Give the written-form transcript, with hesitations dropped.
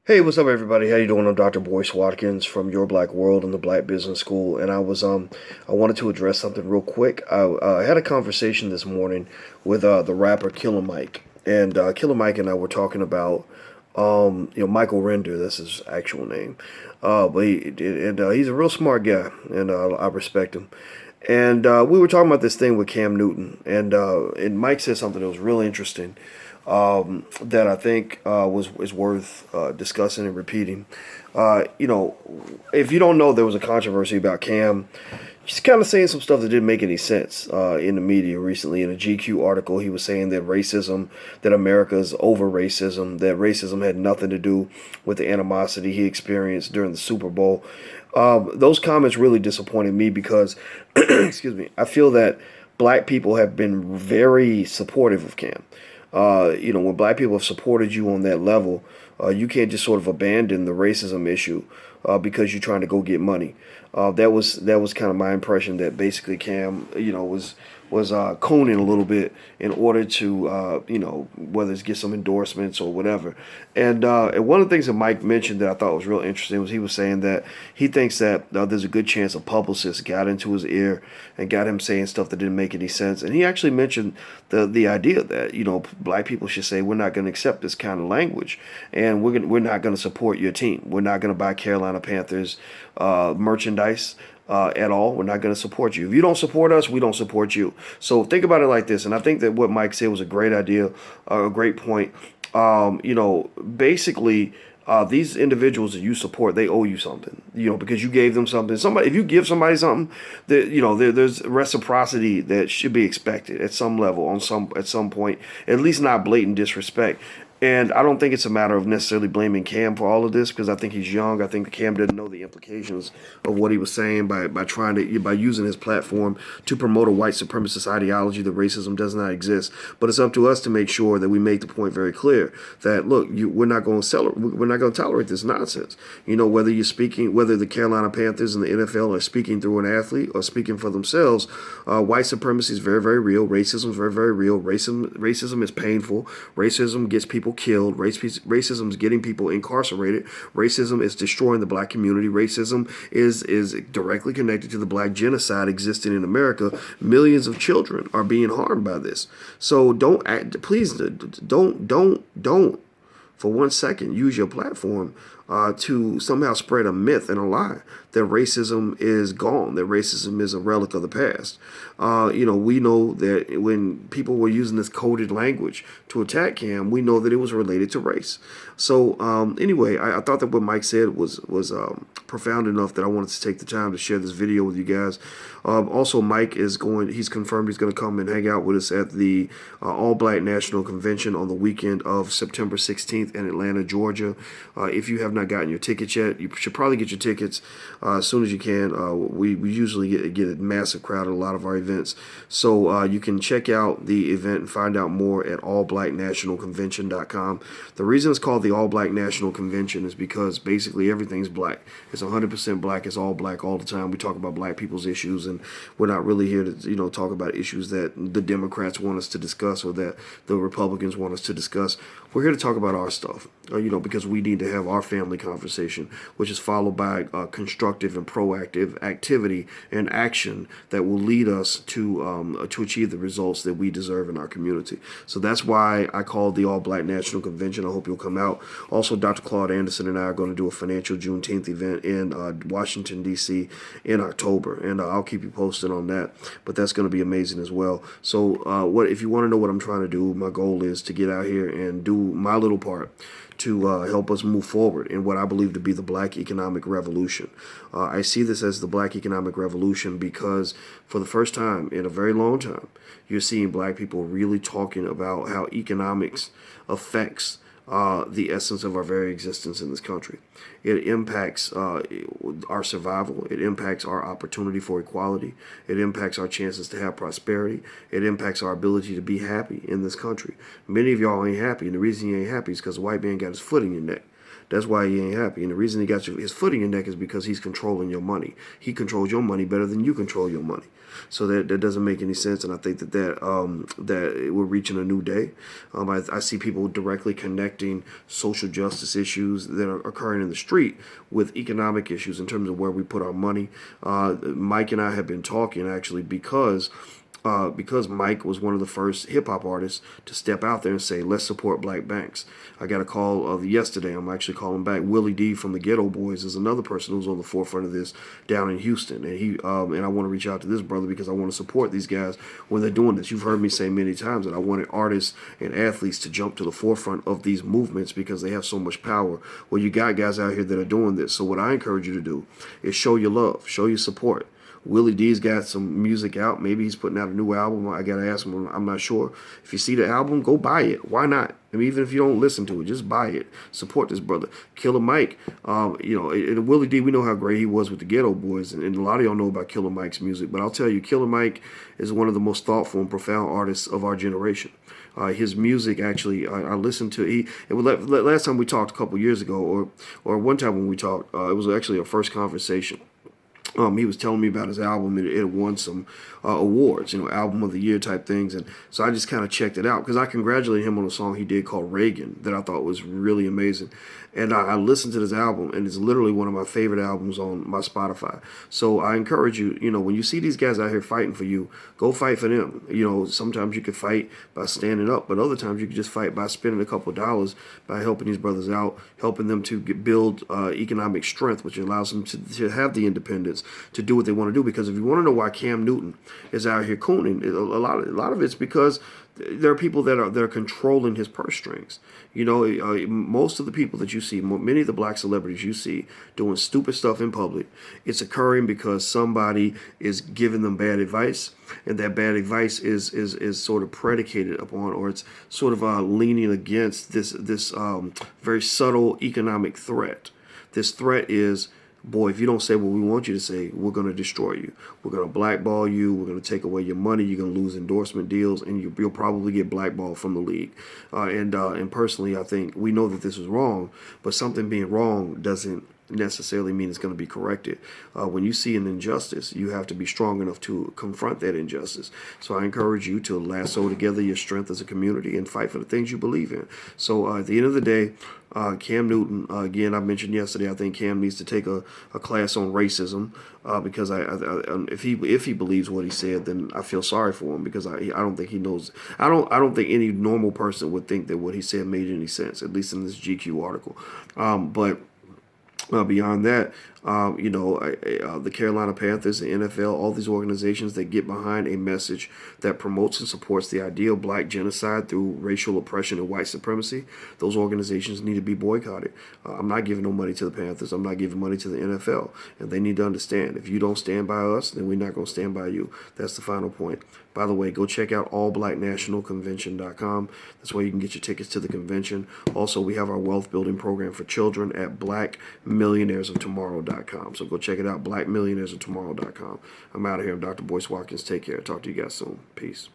Hey, what's up, everybody? How you doing? I'm Dr. Boyce Watkins from Your Black World and the Black Business School, and I wanted to address something real quick. I had a conversation this morning with the rapper Killer Mike, and Killer Mike and I were talking about Michael Render. That's his actual name, but he's a real smart guy, and I respect him. And we were talking about this thing with Cam Newton, and Mike said something that was really interesting that I think was is worth discussing and repeating. You know, if you don't know, there was a controversy about Cam. He's kind of saying some stuff that didn't make any sense in the media recently. In a GQ article, he was saying that America is over racism, that racism had nothing to do with the animosity he experienced during the Super Bowl. Those comments really disappointed me because, excuse me, I feel that black people have been very supportive of Cam. When black people have supported you on that level, you can't just sort of abandon the racism issue because you're trying to go get money. That was kind of my impression that basically Cam, was coning a little bit in order to, whether it's get some endorsements or whatever. And one of the things that Mike mentioned that I thought was real interesting was he was saying that he thinks that there's a good chance a publicist got into his ear and got him saying stuff that didn't make any sense. And he actually mentioned the idea that black people should say we're not going to accept this kind of language, and we're not going to support your team. We're not going to buy Carolina Panthers merchandise at all. We're not going to support you. If you don't support us, we don't support you. So think about it like this. And I think that what Mike said was a great idea, a great point. Basically, these individuals that you support, they owe you something, because you gave them something. If you give somebody something, there's reciprocity that should be expected at some level, at some point, at least not blatant disrespect. And I don't think it's a matter of necessarily blaming Cam for all of this because I think he's young. I think Cam didn't know the implications of what he was saying by using his platform to promote a white supremacist ideology that racism does not exist. But it's up to us to make sure that we make the point very clear that look, we're not going to tolerate this nonsense. Whether the Carolina Panthers and the NFL are speaking through an athlete or speaking for themselves, white supremacy is very, very real. Racism is very, very real. Racism is painful. Racism gets people killed. Racism is getting people incarcerated. Racism is destroying the black community. Racism is directly connected to the black genocide existing in America. Millions of children are being harmed by this. So please don't for 1 second use your platform to somehow spread a myth and a lie that racism is gone, that racism is a relic of the past. We know that when people were using this coded language to attack Cam, we know that it was related to race. So anyway, I thought that what Mike said was profound enough that I wanted to take the time to share this video with you guys. Also, Mike he's confirmed he's going to come and hang out with us at the All Black National Convention on the weekend of September 16th in Atlanta, Georgia. If you have not gotten your tickets yet, you should probably get your tickets as soon as you can. We usually get a massive crowd at a lot of our events. So you can check out the event and find out more at allblacknationalconvention.com. The reason it's called the All Black National Convention is because basically everything's black. It's 100% black. It's all black all the time. We talk about black people's issues, and we're not really here to talk about issues that the Democrats want us to discuss or that the Republicans want us to discuss. We're here to talk about our stuff, because we need to have our family conversation, which is followed by constructive and proactive activity and action that will lead us to achieve the results that we deserve in our community. So that's why I called the All Black National Convention. I hope you'll come out. Also, Dr. Claude Anderson and I are going to do a financial Juneteenth event in Washington, D.C. in October, and I'll keep you posted on that. But that's going to be amazing as well. So if you want to know what I'm trying to do, my goal is to get out here and do my little part to help us move forward in what I believe to be the black economic revolution. I see this as the black economic revolution because for the first time in a very long time, you're seeing black people really talking about how economics affects the essence of our very existence in this country. It impacts our survival. It impacts our opportunity for equality. It impacts our chances to have prosperity. It impacts our ability to be happy in this country. Many of y'all ain't happy, and the reason you ain't happy is because the white man got his foot in your neck. That's why he ain't happy. And the reason he got his foot in your neck is because he's controlling your money. He controls your money better than you control your money. So that doesn't make any sense, and I think that we're reaching a new day. I see people directly connecting social justice issues that are occurring in the street with economic issues in terms of where we put our money. Mike and I have been talking actually because Mike was one of the first hip hop artists to step out there and say, let's support black banks. I got a call yesterday. I'm actually calling back. Willie D from the Ghetto Boys is another person who's on the forefront of this down in Houston. And I want to reach out to this brother because I want to support these guys when they're doing this. You've heard me say many times that I wanted artists and athletes to jump to the forefront of these movements because they have so much power. Well, you got guys out here that are doing this. So what I encourage you to do is show your love, show your support. Willie D's got some music out. Maybe he's putting out a new album. I got to ask him. I'm not sure. If you see the album, go buy it. Why not? I mean, even if you don't listen to it, just buy it. Support this brother. Killer Mike, and Willie D, we know how great he was with the Ghetto Boys. And a lot of y'all know about Killer Mike's music. But I'll tell you, Killer Mike is one of the most thoughtful and profound artists of our generation. His music, actually, I listened to. Last time we talked a couple years ago, or one time when we talked, it was actually our first conversation. He was telling me about his album. It won some awards, album of the year type things. And so I just kind of checked it out because I congratulated him on a song he did called Reagan that I thought was really amazing. And I listened to this album, and it's literally one of my favorite albums on my Spotify. So I encourage you, when you see these guys out here fighting for you, go fight for them. Sometimes you can fight by standing up, but other times you can just fight by spending a couple of dollars by helping these brothers out, helping them to build economic strength, which allows them to have the independence to do what they want to do. Because if you want to know why Cam Newton is out here cooning, a lot of it's because there are people that are controlling his purse strings. Most of the people that you see, many of the black celebrities you see doing stupid stuff in public, it's occurring because somebody is giving them bad advice, and that bad advice is sort of predicated upon, or it's sort of leaning against this very subtle economic threat. This threat is, boy, if you don't say what we want you to say, we're going to destroy you. We're going to blackball you. We're going to take away your money. You're going to lose endorsement deals, and you'll probably get blackballed from the league. And personally, I think we know that this is wrong, but something being wrong doesn't necessarily mean it's going to be corrected. When you see an injustice, you have to be strong enough to confront that injustice. So I encourage you to lasso together your strength as a community and fight for the things you believe in. So at the end of the day, Cam Newton, again, I mentioned yesterday, I think Cam needs to take a class on racism because if he believes what he said, then I feel sorry for him because I don't think he knows. I don't think any normal person would think that what he said made any sense, at least in this GQ article. But beyond that, the Carolina Panthers, the NFL, all these organizations that get behind a message that promotes and supports the idea of black genocide through racial oppression and white supremacy, those organizations need to be boycotted. I'm not giving no money to the Panthers. I'm not giving money to the NFL. And they need to understand, if you don't stand by us, then we're not going to stand by you. That's the final point. By the way, go check out allblacknationalconvention.com. That's where you can get your tickets to the convention. Also, we have our wealth building program for children at blackmillionairesoftomorrow.com. So go check it out, blackmillionairesoftomorrow.com. I'm out of here. I'm Dr. Boyce Watkins. Take care. Talk to you guys soon. Peace.